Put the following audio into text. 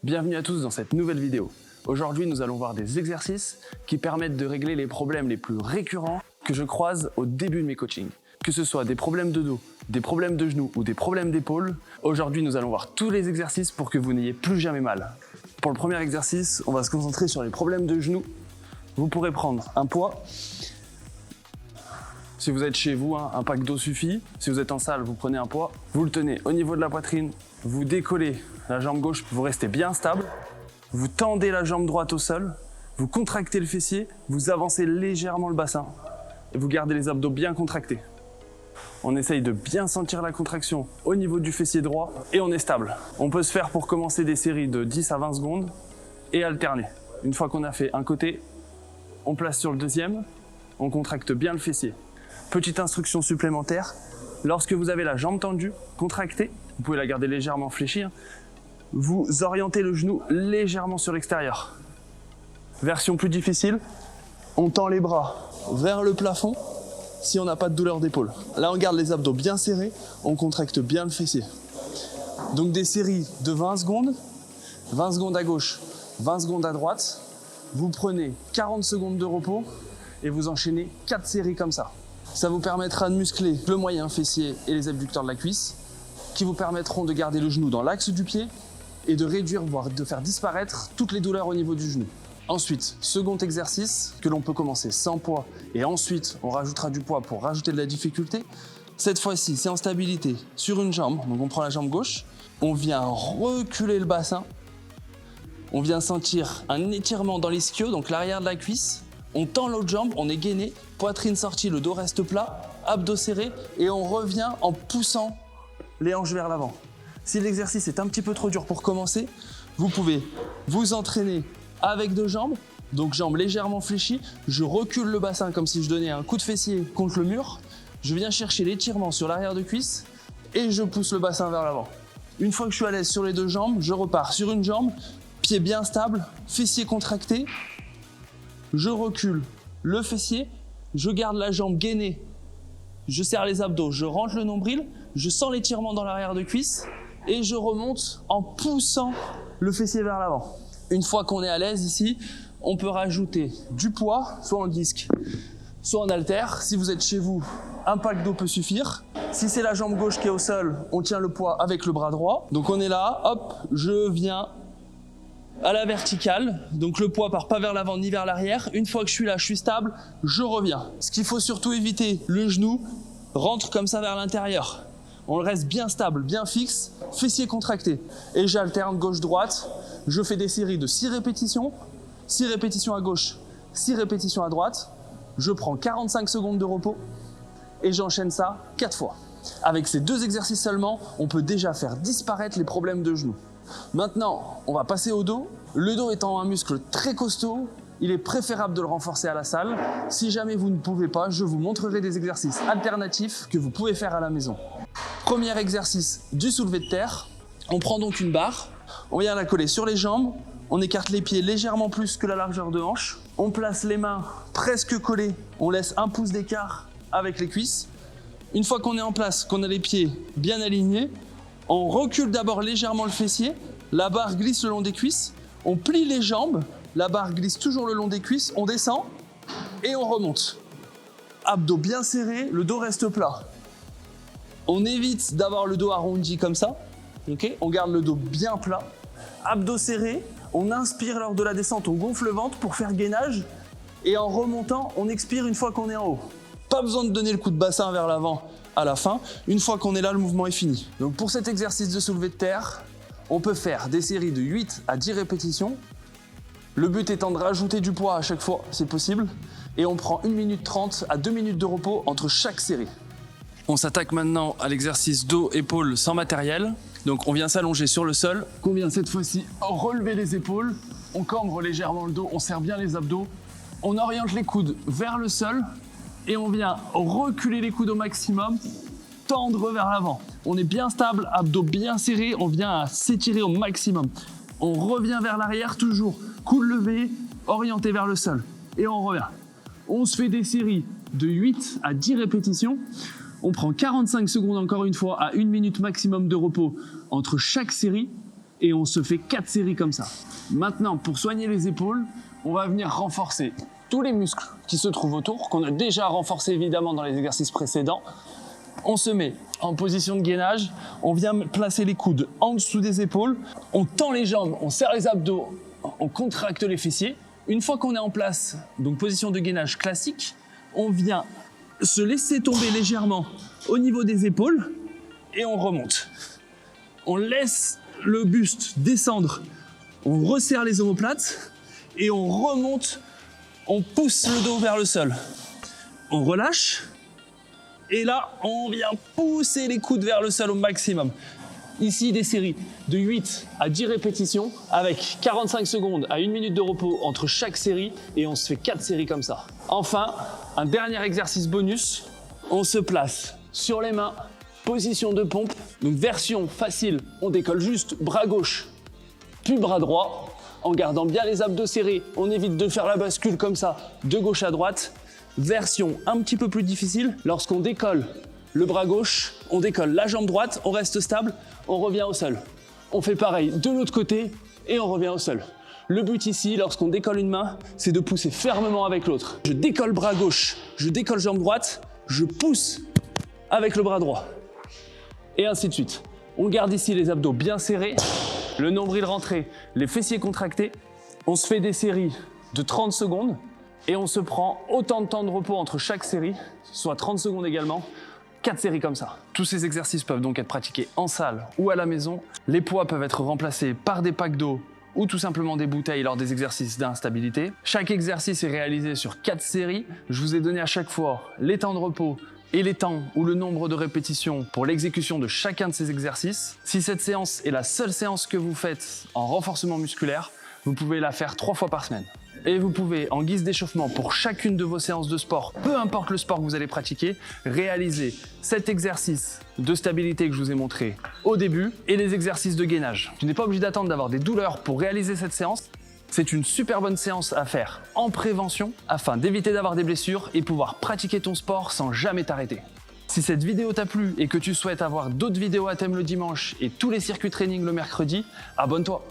Bienvenue à tous dans cette nouvelle vidéo. Aujourd'hui, nous allons voir des exercices qui permettent de régler les problèmes les plus récurrents que je croise au début de mes coachings. Que ce soit des problèmes de dos, des problèmes de genoux ou des problèmes d'épaule, aujourd'hui nous allons voir tous les exercices pour que vous n'ayez plus jamais mal. Pour le premier exercice, on va se concentrer sur les problèmes de genoux. Vous pourrez prendre un poids. Si vous êtes chez vous, un pack d'eau suffit. Si vous êtes en salle, vous prenez un poids. Vous le tenez au niveau de la poitrine. Vous décollez la jambe gauche, vous restez bien stable. Vous tendez la jambe droite au sol. Vous contractez le fessier. Vous avancez légèrement le bassin. Et vous gardez les abdos bien contractés. On essaye de bien sentir la contraction au niveau du fessier droit et on est stable. On peut se faire pour commencer des séries de 10 à 20 secondes et alterner. Une fois qu'on a fait un côté, on place sur le deuxième, on contracte bien le fessier. Petite instruction supplémentaire, lorsque vous avez la jambe tendue, contractée, vous pouvez la garder légèrement fléchie, vous orientez le genou légèrement sur l'extérieur. Version plus difficile, on tend les bras vers le plafond si on n'a pas de douleur d'épaule. Là, on garde les abdos bien serrés, on contracte bien le fessier. Donc des séries de 20 secondes à gauche, 20 secondes à droite. Vous prenez 40 secondes de repos et vous enchaînez 4 séries comme ça. Ça vous permettra de muscler le moyen fessier et les abducteurs de la cuisse, qui vous permettront de garder le genou dans l'axe du pied et de réduire, voire de faire disparaître toutes les douleurs au niveau du genou. Ensuite, second exercice que l'on peut commencer sans poids et ensuite on rajoutera du poids pour rajouter de la difficulté. Cette fois-ci, c'est en stabilité sur une jambe, donc on prend la jambe gauche, on vient reculer le bassin, on vient sentir un étirement dans l'ischio, donc l'arrière de la cuisse, on tend l'autre jambe, on est gainé, poitrine sortie, le dos reste plat, abdos serrés et on revient en poussant les hanches vers l'avant. Si l'exercice est un petit peu trop dur pour commencer, vous pouvez vous entraîner avec deux jambes, donc jambes légèrement fléchies, je recule le bassin comme si je donnais un coup de fessier contre le mur, je viens chercher l'étirement sur l'arrière de cuisse et je pousse le bassin vers l'avant. Une fois que je suis à l'aise sur les deux jambes, je repars sur une jambe, pied bien stable, fessier contracté, je recule le fessier, je garde la jambe gainée, je serre les abdos, je rentre le nombril, je sens l'étirement dans l'arrière de cuisse et je remonte en poussant le fessier vers l'avant. Une fois qu'on est à l'aise ici, on peut rajouter du poids, soit en disque, soit en haltère. Si vous êtes chez vous, un pack d'eau peut suffire. Si c'est la jambe gauche qui est au sol, on tient le poids avec le bras droit. Donc on est là, hop, je viens à la verticale. Donc le poids part pas vers l'avant ni vers l'arrière. Une fois que je suis là, je suis stable, je reviens. Ce qu'il faut surtout éviter, le genou rentre comme ça vers l'intérieur. On reste bien stable, bien fixe, fessier contracté. Et j'alterne gauche-droite. Je fais des séries de 6 répétitions. 6 répétitions à gauche, 6 répétitions à droite. Je prends 45 secondes de repos et j'enchaîne ça 4 fois. Avec ces 2 exercices seulement, on peut déjà faire disparaître les problèmes de genoux. Maintenant, on va passer au dos. Le dos étant un muscle très costaud, il est préférable de le renforcer à la salle. Si jamais vous ne pouvez pas, je vous montrerai des exercices alternatifs que vous pouvez faire à la maison. Premier exercice du soulevé de terre. On prend donc une barre, on vient la coller sur les jambes, on écarte les pieds légèrement plus que la largeur de hanche, on place les mains presque collées, on laisse un pouce d'écart avec les cuisses. Une fois qu'on est en place, qu'on a les pieds bien alignés, on recule d'abord légèrement le fessier, la barre glisse le long des cuisses, on plie les jambes, la barre glisse toujours le long des cuisses, on descend et on remonte. Abdos bien serrés, le dos reste plat. On évite d'avoir le dos arrondi comme ça, okay. On garde le dos bien plat, abdos serrés, on inspire lors de la descente, on gonfle le ventre pour faire gainage et en remontant, on expire une fois qu'on est en haut. Pas besoin de donner le coup de bassin vers l'avant à la fin, une fois qu'on est là, le mouvement est fini. Donc pour cet exercice de soulevé de terre, on peut faire des séries de 8 à 10 répétitions. Le but étant de rajouter du poids à chaque fois, c'est possible, et on prend 1 minute 30 à 2 minutes de repos entre chaque série. On s'attaque maintenant à l'exercice dos-épaules sans matériel. Donc on vient s'allonger sur le sol, on vient cette fois-ci relever les épaules, on cambre légèrement le dos, on serre bien les abdos, on oriente les coudes vers le sol et on vient reculer les coudes au maximum, tendre vers l'avant. On est bien stable, abdos bien serrés, on vient à s'étirer au maximum. On revient vers l'arrière toujours, coude levé, orienté vers le sol et on revient. On se fait des séries de 8 à 10 répétitions. On prend 45 secondes encore une fois à 1 minute maximum de repos entre chaque série. et on se fait 4 séries comme ça. Maintenant, pour soigner les épaules, on va venir renforcer tous les muscles qui se trouvent autour, qu'on a déjà renforcés évidemment dans les exercices précédents. On se met en position de gainage, on vient placer les coudes en dessous des épaules, on tend les jambes, on serre les abdos, on contracte les fessiers. Une fois qu'on est en place, donc position de gainage classique, on vient se laisser tomber légèrement au niveau des épaules et on remonte. On laisse le buste descendre, on resserre les omoplates et on remonte, on pousse le dos vers le sol. On relâche et là, on vient pousser les coudes vers le sol au maximum. Ici, des séries de 8 à 10 répétitions avec 45 secondes à 1 minute de repos entre chaque série et on se fait 4 séries comme ça. Enfin, un dernier exercice bonus, on se place sur les mains, position de pompe. Donc version facile, on décolle juste bras gauche puis bras droit en gardant bien les abdos serrés. On évite de faire la bascule comme ça de gauche à droite. Version un petit peu plus difficile, lorsqu'on décolle le bras gauche, on décolle la jambe droite, on reste stable, on revient au sol. On fait pareil de l'autre côté et on revient au sol. Le but ici, lorsqu'on décolle une main, c'est de pousser fermement avec l'autre. Je décolle bras gauche, je décolle jambe droite, je pousse avec le bras droit. Et ainsi de suite. On garde ici les abdos bien serrés, le nombril rentré, les fessiers contractés. On se fait des séries de 30 secondes et on se prend autant de temps de repos entre chaque série, soit 30 secondes également. 4 séries comme ça. Tous ces exercices peuvent donc être pratiqués en salle ou à la maison. Les poids peuvent être remplacés par des packs d'eau ou tout simplement des bouteilles lors des exercices d'instabilité. Chaque exercice est réalisé sur 4 séries. Je vous ai donné à chaque fois les temps de repos et les temps ou le nombre de répétitions pour l'exécution de chacun de ces exercices. Si cette séance est la seule séance que vous faites en renforcement musculaire, vous pouvez la faire 3 fois par semaine. Et vous pouvez, en guise d'échauffement pour chacune de vos séances de sport, peu importe le sport que vous allez pratiquer, réaliser cet exercice de stabilité que je vous ai montré au début et les exercices de gainage. Tu n'es pas obligé d'attendre d'avoir des douleurs pour réaliser cette séance. C'est une super bonne séance à faire en prévention afin d'éviter d'avoir des blessures et pouvoir pratiquer ton sport sans jamais t'arrêter. Si cette vidéo t'a plu et que tu souhaites avoir d'autres vidéos à thème le dimanche et tous les circuits training le mercredi, abonne-toi.